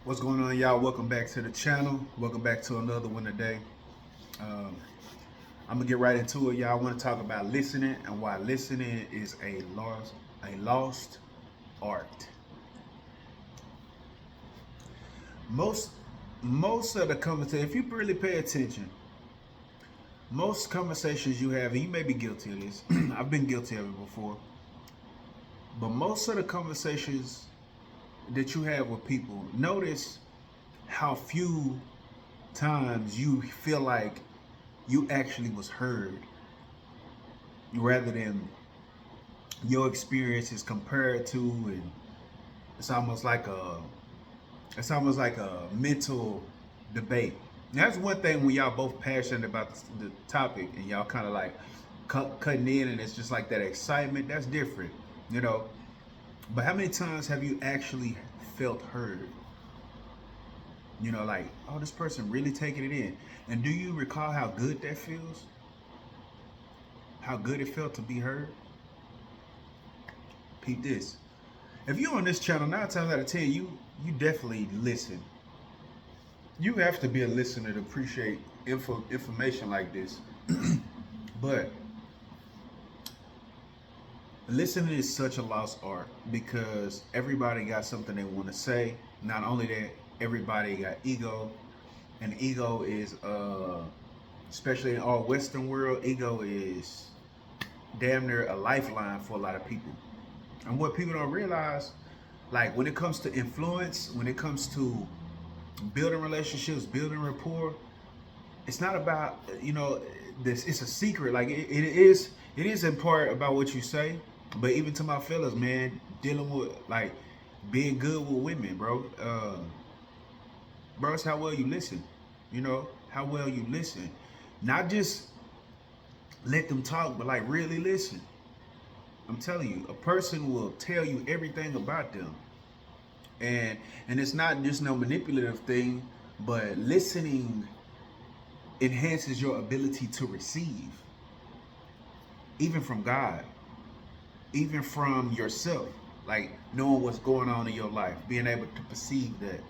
What's going on, y'all? Welcome back to the channel. Welcome back to another one today. Um, I'm gonna get right into it, y'all. I want to talk about listening and why listening is a lost art. Most most of the conversation, if you really pay attention, most conversations you have, and you may be guilty of this. I've been guilty of it before, but most of the conversations that you have with people, notice how few times you feel like you actually was heard rather than your experience is compared to, and it's almost like a it's almost like a mental debate. And that's one thing when y'all both passionate about the topic and y'all kind of like cutting in, and it's just like that excitement. That's different, you know. But how many times have you actually felt heard? You know, like, oh, this person really taking it in. And do you recall how good that feels? How good it felt to be heard? Peep this. If you're on this channel, 9 times out of 10, you definitely listen. You have to be a listener to appreciate information like this. But listening is such a lost art because everybody got something they want to say. Not only that, everybody got ego, and ego is especially in our Western world, ego is damn near a lifeline for a lot of people. And what people don't realize, like when it comes to influence, when it comes to building relationships, building rapport, it's not about this. It's a secret. Like it is in part about what you say, but even to my fellas, man, dealing with like being good with women, bro. Bro, it's how well you listen. You know how well you listen, not just let them talk, but like really listen. I'm telling you, a person will tell you everything about them, and it's not just no manipulative thing, but listening enhances your ability to receive, even from God, even from yourself, like knowing what's going on in your life, being able to perceive that,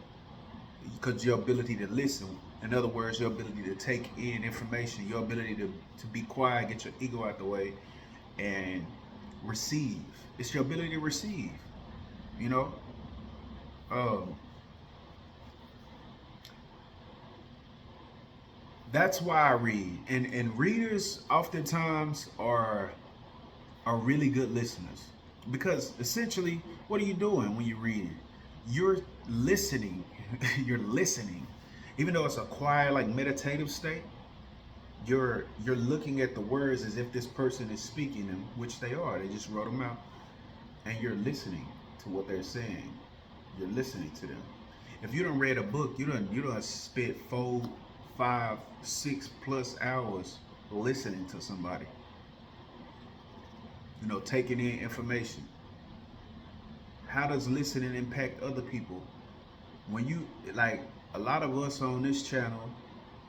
because your ability to listen, in other words, your ability to take in information, your ability to be quiet, get your ego out the way, and receive. It's your ability to receive, you know. Um, that's why I read, and readers oftentimes are really good listeners, because essentially, what are you doing when you read it? You're listening. You're listening, even though it's a quiet, like meditative state. You're looking at the words as if this person is speaking them, which they are. They just wrote them out, and you're listening to what they're saying. You're listening to them. If you don't read a book, you don't spent 4, 5, 6+ hours listening to somebody. Taking in information. How does listening impact other people? When you like, a lot of us on this channel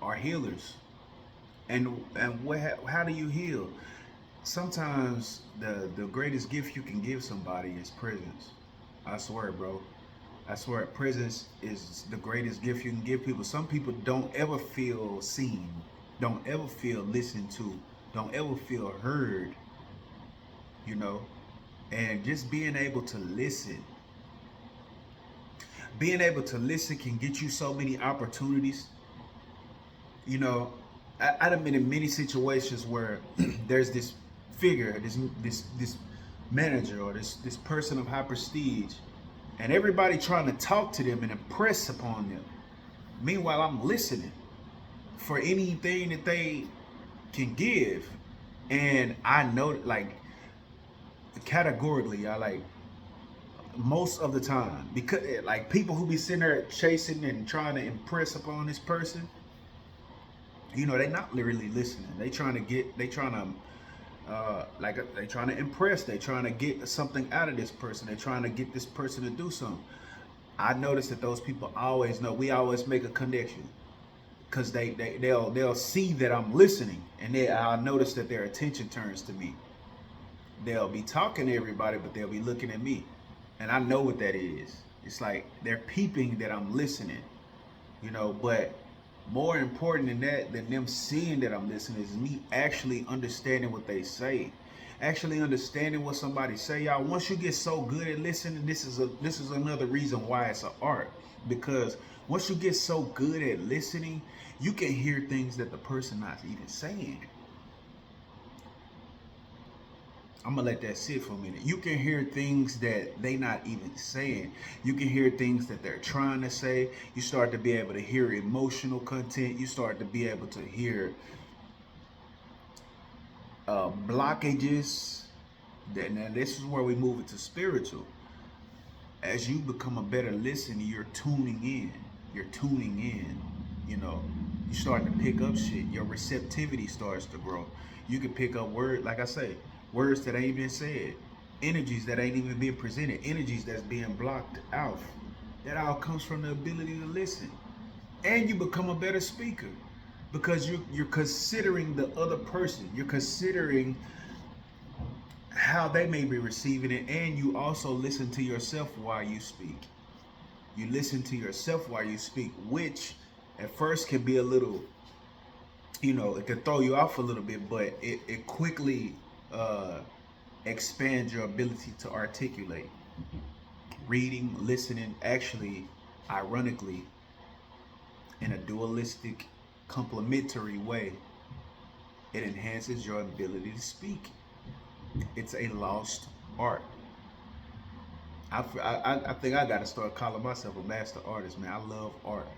are healers, and how do you heal? Sometimes the greatest gift you can give somebody is presence. I swear, bro. I swear, presence is the greatest gift you can give people. Some people don't ever feel seen, don't ever feel listened to, don't ever feel heard, you know. And just being able to listen can get you so many opportunities. You know, I've been in many situations where there's this figure, this manager, or this person of high prestige, and everybody trying to talk to them and impress upon them. Meanwhile, I'm listening for anything that they can give, and I know, like, categorically, I like most of the time, because like people who be sitting there chasing and trying to impress upon this person, they not really listening. They trying to impress. They trying to get something out of this person. They trying to get this person to do something. I notice that those people always know. We always make a connection, because they'll see that I'm listening, and I'll notice that their attention turns to me. They'll be talking to everybody, but they'll be looking at me, and I know what that is. It's like they're peeping that I'm listening, you know. But more important than that, than them seeing that I'm listening, is me actually understanding what they say, actually understanding what somebody say. Y'all, once you get so good at listening, this is another reason why it's an art. Because once you get so good at listening, you can hear things that the person not even saying. I'm gonna let that sit for a minute. You can hear things that they not even saying. You can hear things that they're trying to say. You start to be able to hear emotional content. You start to be able to hear blockages. Now this is where we move into spiritual. As you become a better listener, you're tuning in. You're tuning in. You know, you start to pick up shit. Your receptivity starts to grow. You can pick up words, like I say, words that ain't been said, energies that ain't even been presented, energies that's being blocked out. That all comes from the ability to listen. And you become a better speaker because you're considering the other person. You're considering how they may be receiving it, and you also listen to yourself while you speak. You listen to yourself while you speak, which at first can be a little, you know, it can throw you off a little bit, but it quickly expands your ability to articulate. Reading, listening, actually, ironically, in a dualistic, complementary way, it enhances your ability to speak. It's a lost art. I think I got to start calling myself a master artist, man. I love art.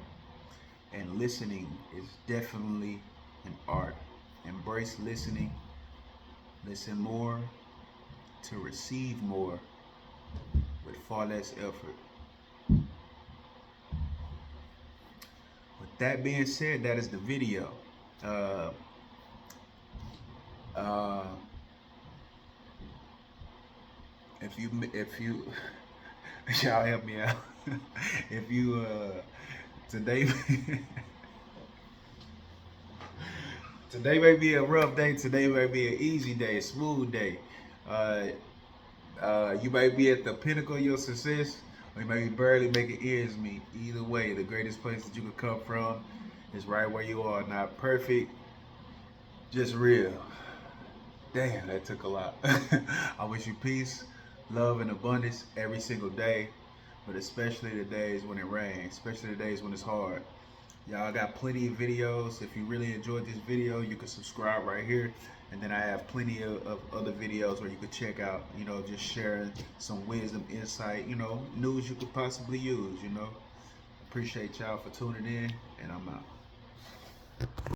And listening is definitely an art. Embrace listening. Listen more to receive more with far less effort. With that being said, that is the video. Uh, uh, if you y'all help me out. If you today today may be a rough day, today may be an easy day, a smooth day. Uh, you might be at the pinnacle of your success, or you might be barely making ends meet. Either way, the greatest place that you could come from is right where you are. Not perfect, just real. Damn, that took a lot. I wish you peace, love, and abundance every single day, but especially the days when it rains, especially the days when it's hard. Y'all got plenty of videos. If you really enjoyed this video, you can subscribe right here. And then I have plenty of other videos where you could check out, you know, just sharing some wisdom, insight, you know, news you could possibly use, you know. Appreciate y'all for tuning in, and I'm out.